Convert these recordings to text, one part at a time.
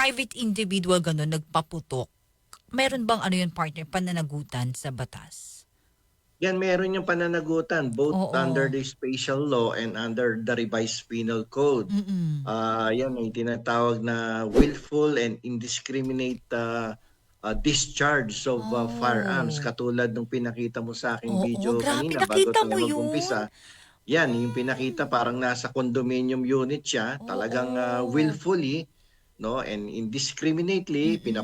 private individual ganun, nagpaputok, meron bang ano yun, partner, pananagutan sa batas? Yan, meron yung pananagutan both under Oo. the spatial law and under the revised penal code. Mm. Yan ay tinatawag na willful and indiscriminate discharge of firearms. Oh. Katulad nung pinakita mo sa aking Oo, video grabe kanina bago nakita mo tayo yun? mag-umpisa. Yan, yung Hmm. pinakita parang nasa condominium unit siya, talagang Oo. willfully, no, and indiscriminately Mm.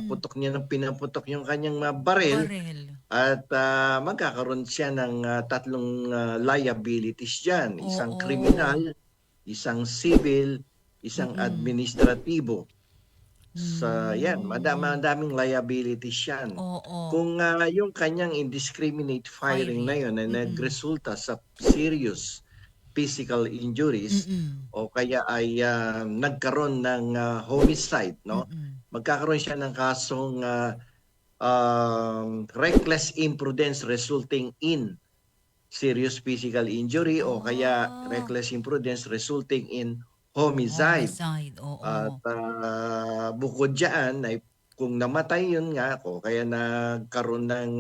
pinaputok yung kanyang baril. Barel. At magkakaroon siya ng tatlong liabilities diyan, isang Oo. kriminal, isang civil, isang Mm. administratibo. Yan, Hmm. madaming liabilities yan. Oo. Kung yung kanyang indiscriminate firing na Firing. yun ay Mm. nagresulta sa serious physical injuries Mm. o kaya ay nagkaroon ng homicide, no? Mm. Magkakaroon siya ng kasong reckless imprudence resulting in serious physical injury o kaya Ah, reckless imprudence resulting in homicide. homicide, At oo. bukod diyan ay kung namatay yun nga o kaya nagkaroon ng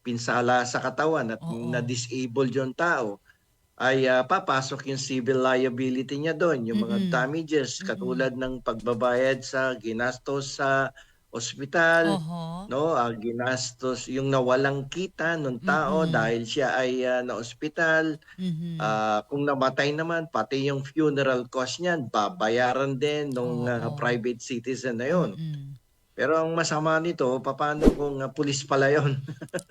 pinsala sa katawan at Oo. na-disable yung tao, ay papasok yung civil liability niya doon, yung mga Mm. damages Mm. katulad ng pagbabayad sa ginastos sa ospital, Oho. no, ginastos yung nawalang kita ng tao Mm. dahil siya ay na-ospital. Mhm. Kung namatay naman, pati yung funeral cost niyan babayaran din nung Oo. private citizen na yun. Mm. Pero ang masama nito, papaano kung pulis pala yun?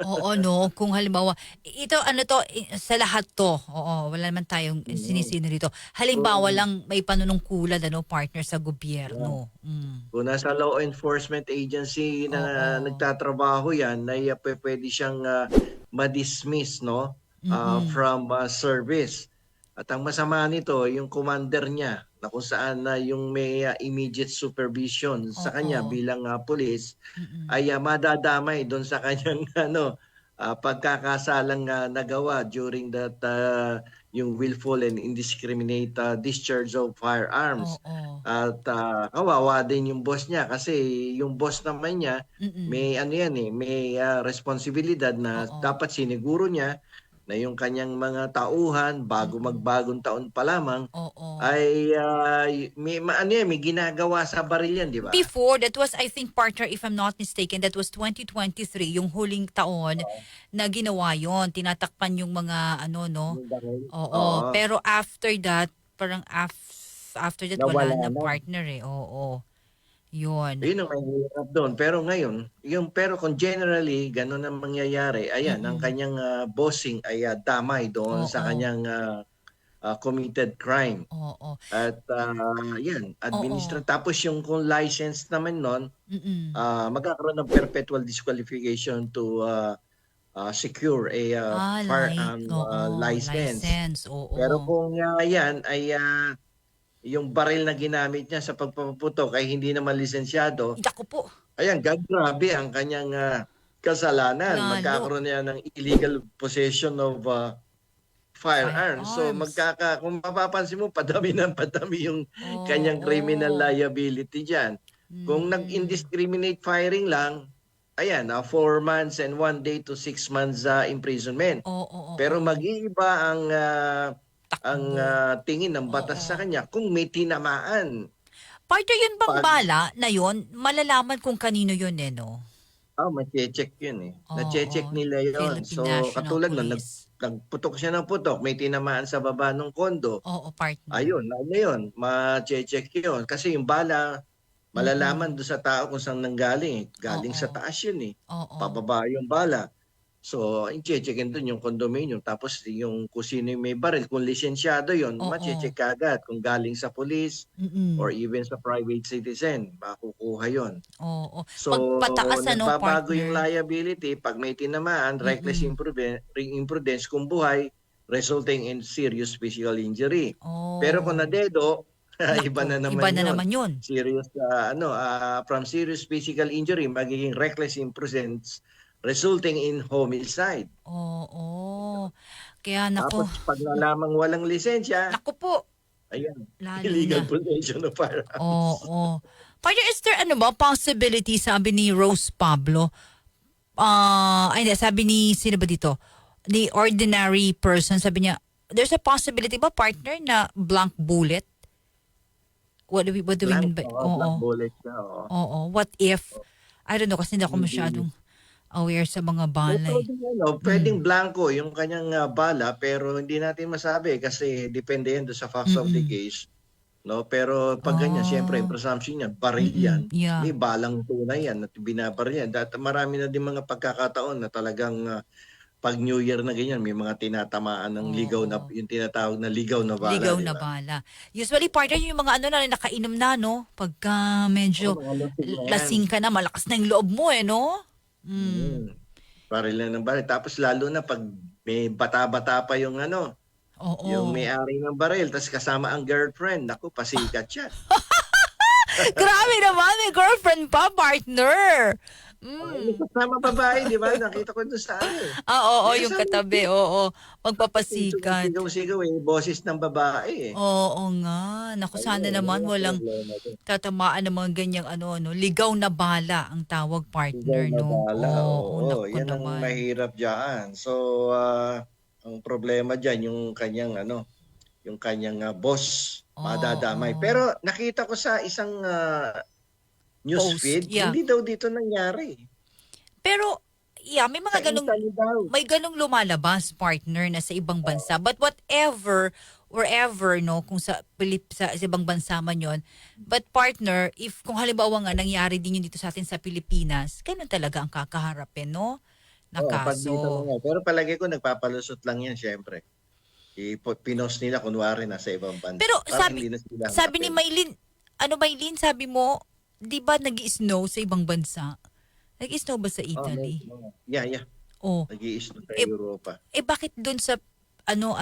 Oo 'no, kung halimbawa ito ano 'to, sa lahat 'to, oo, wala naman tayong Mm. sinisino rito. Halimbawa Kung lang may panunungkulan ano, partner sa yan. gobyerno. Kung nasa law enforcement agency na Oo. nagtatrabaho yan, ay puwede siyang ma-dismiss, no, Mm. from service. At ang masama nito, yung commander niya na kung saan na yung may immediate supervision sa kanya Oo. bilang pulis Mm. ay madadamay doon sa kanyang ano, pagkakasalang nagawa during that yung willful and indiscriminate discharge of firearms. Oo. At kawawa din yung boss niya kasi yung boss naman niya Mm. may ano yan may responsibilidad na Oo. dapat siniguro niya na yung kanyang mga tauhan bago Mm. magbagong taon pa lamang Oo. ay may ginagawa sa baril yan, 'di ba? Before, that was I think, partner, if I'm not mistaken, that was 2023, yung huling taon Oo, na ginawa yon. Tinatakpan yung mga ano 'no. yung baril. Oo, Oo, pero after that, parang after that wala nawala na, na. partner, eh. Oo, yun. Ayun ang mahirap do'n. Pero ngayon, pero kung generally gano'n ang mangyayari, ayan ang Mm. kanyang bossing ay damay doon sa Oo. kanyang committed crime. Oo. At 'yan Oo. tapos yung kung license naman nun, Mm. magkakaroon ng perpetual disqualification to secure a firearm Oo, license. license, Pero oo. kung 'yan ay yung baril na ginamit niya sa pagpapaputok ay hindi naman lisensyado, Naku po, ayan, gagrabe ang kanyang kasalanan. lalo. Magkakaroon niya ng illegal possession of firearms. So Firearms. kung mapapansin mo padami ng padami yung kanyang criminal Oo. liability diyan. Kung Mm. nag-indiscriminate firing lang, ayan, 4 months and 1 day to 6 months imprisonment. Oo, Pero oo. mag-iiba ang Takbo. tingin ng batas sa Oo. kanya kung may tinamaan. Partner, yun bang 'Pag bala na yun, malalaman kung kanino yun, eh, 'no? mache-check 'yun, Oo, nache-check nila 'yun. So, Philippine National katulad nun Police. nagputok siya ng putok, may tinamaan sa baba nung kondo, Oo, partner. ayun, ano 'yun, mache-check 'yun. Kasi yung bala malalaman Mm. dun sa tao kung saan nanggaling, galing sa Oo. taas 'yun, Oo. pababa yung bala. So, che-checkin dun yung condominium tapos yung kung sino yung may baril, kung lisensyado 'yun, Oo. mache-check kaagad kung galing sa police or Mm. even sa private citizen, makukuha 'yun. Oo. So, 'Pag pataas ano, nagbabago yung partner? liability 'pag may tinamaan, reckless Mm. imprudence kung buhay, resulting in serious physical injury. Pero kung Oh, nadedo, iba naku, na iba naman na yun. naman yun. Serious from serious physical injury magiging reckless imprudence resulting in homicide. Oo. Kaya naku, Tapos 'pag nalamang walang lisensya, naku po, ayan, lalo illegal na. possession of firearms. Oo. Partner, is there ano ba, possibility, sabi ni Rose Pablo, ay hindi, sabi ni, sino ba dito? The ordinary person, sabi niya, there's a possibility ba, partner, na blank bullet? What do we mean by, Blank oo, bullet ka, oo. oo, what if, I don't know, kasi hindi ako Hindi. masyadong aware sa mga So, balay. pwedeng blanco yung kanyang bala pero hindi natin masabi kasi depende yan doon sa facts of the Mm-mm. case. No, pero pag ganyan, siyempre, yung Oh, presumption niya, baril yan. yeah. May balang tunay yan at binabaril yan. Marami na din mga pagkakataon na talagang pag New Year na ganyan, may mga tinatamaan ng ligaw na, Oo. yung tinatawag na ligaw na bala. Ligaw di na ba? bala. Usually, partner, yung mga ano na nakainom na, no? Pagka medyo Oo, mga lasing na yan. lasing ka na, malakas na yung loob mo, eh, no? Baril na ng baril. Tapos lalo na pag may bata-bata pa yung yung Oo. may-ari ng baril, tapos kasama ang girlfriend. Naku, pasikat yan. Grabe naman, may girlfriend pa, partner. Yung kasama babae, di ba? Nakita ko doon sa Oo, Yes, yung katabi, oo. Magpapasikat. Sigaw-sigaw boses ng babae Oo nga. Naku, sana Ayun, naman yun ang walang problema dun. tatamaan ng mga ganyang ligaw na bala ang tawag, Sigaw partner, na no? bala, Oo, oo. naku Yan ang naman. mahirap dyan. So, ang problema dyan, yung kanyang boss, madadamay. Oo. Pero nakita ko sa isang newsfeed, Post, yeah. hindi daw dito nangyari. Pero, yeah, may Sa mga ganong, Italy daw. may ganong lumalabas, partner, na sa ibang bansa. But whatever, wherever, no, kung sa sa ibang bansa man yon. But partner, if kung halimbawa nga nangyari din yun dito sa atin sa Pilipinas, ganun talaga ang kakaharapin, no? Na Oo, pag dito kaso. nga. Pero palagi ko nagpapalusot lang yan, syempre. Pinost nila kunwari nasa ibang bansa. Pero Parang hindi na sila sabi ni hanapin. Maylin, Maylin, sabi mo, di ba nag-snow sa ibang bansa? Nag-snow ba sa Italy? Yeah. Oh, Nag-i-snow sa Eh, Europa. bakit dun sa,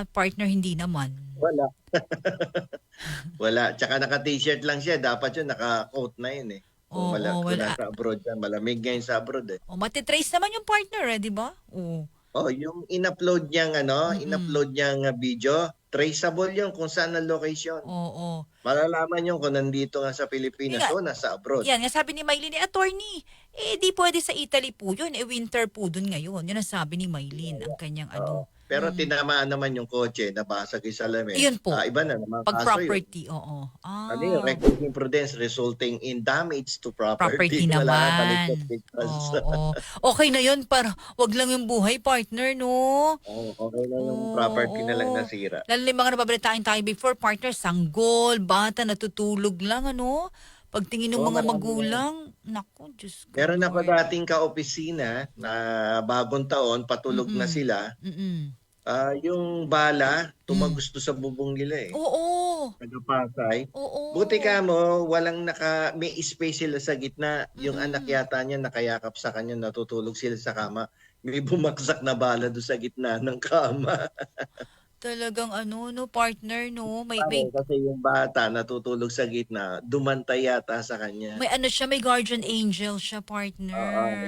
partner, hindi naman? Wala. Wala. Tsaka naka-t-shirt lang siya. Dapat yun, naka-coat na yun eh. Kung, Oo, kung wala. nasa abroad yan, malamig ngayon sa abroad eh. Oh, matitrace naman yung partner, di ba? Oh. Oh, yung in-upload niyang in-upload niyang video, traceable yun kung saan ang location. Oo. Malalaman yun kung nandito nga sa Pilipinas Nga, o nasa abroad. Yan, nga sabi ni Maylin, attorney, di pwede sa Italy po yun, winter po dun ngayon. Yun ang sabi ni Maylin, ang kanyang Pero tinamaan naman yung kotse, nabasag yung salamin. Ayun po. Iba na naman Pag kaso yun. property, oo. Ano yung reckless imprudence resulting in damage to Property property. Wala naman. kaligtas. Oo. Okay na yun, para wag lang yung buhay, partner, no? Okay na yung property na lang nasira. Lalo na yung mga nababalitaan tayo before, partner, sanggol, bata, natutulog lang, ano? Pagtingin ng Oo, mga marami magulang, naku, Diyos ko. Meron ako Lord. dating ka-opisina na bagong taon, patulog na sila. Mm-mm. Yung bala, tumagusto sa bubong nila eh. Oo. Nagpasay. Oo. Buti ka mo, may space sila sa gitna. Yung anak yata niya nakayakap sa kanya, natutulog sila sa kama. May bumagsak na bala doon sa gitna ng kama. Talagang no, partner, no? May Kasi yung bata natutulog sa gitna, dumantay yata sa kanya. siya, may guardian angel siya, partner.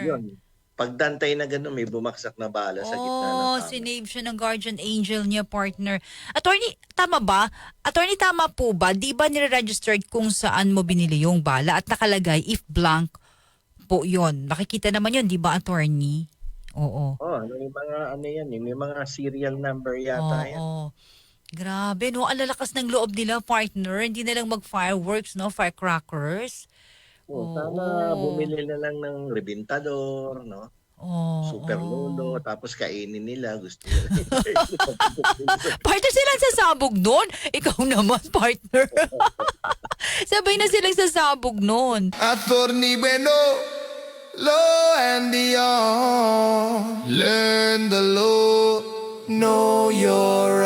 Yun. Pagdantay na gano'n, may bumaksak na bala sa gitna ng kama. Sinave siya ng guardian angel niya, partner. Attorney, tama ba? Attorney, tama po ba? Di ba nire-registered kung saan mo binili yung bala at nakalagay if blank po yon? Nakikita naman yon, di ba, attorney? Oo. May mga may mga serial number yata yan. Oo. Grabe, no? Ang lalakas ng loob nila, partner. Hindi na lang mag-fireworks, no? Firecrackers. Sana bumili na lang ng rebintador, no? Super lolo, tapos kainin nila, gusto nila. Partner, silang sasabog nun. Ikaw naman, partner. Sabay na silang sasabog nun. Attorney Bueno, law and beyond. Learn the law, know your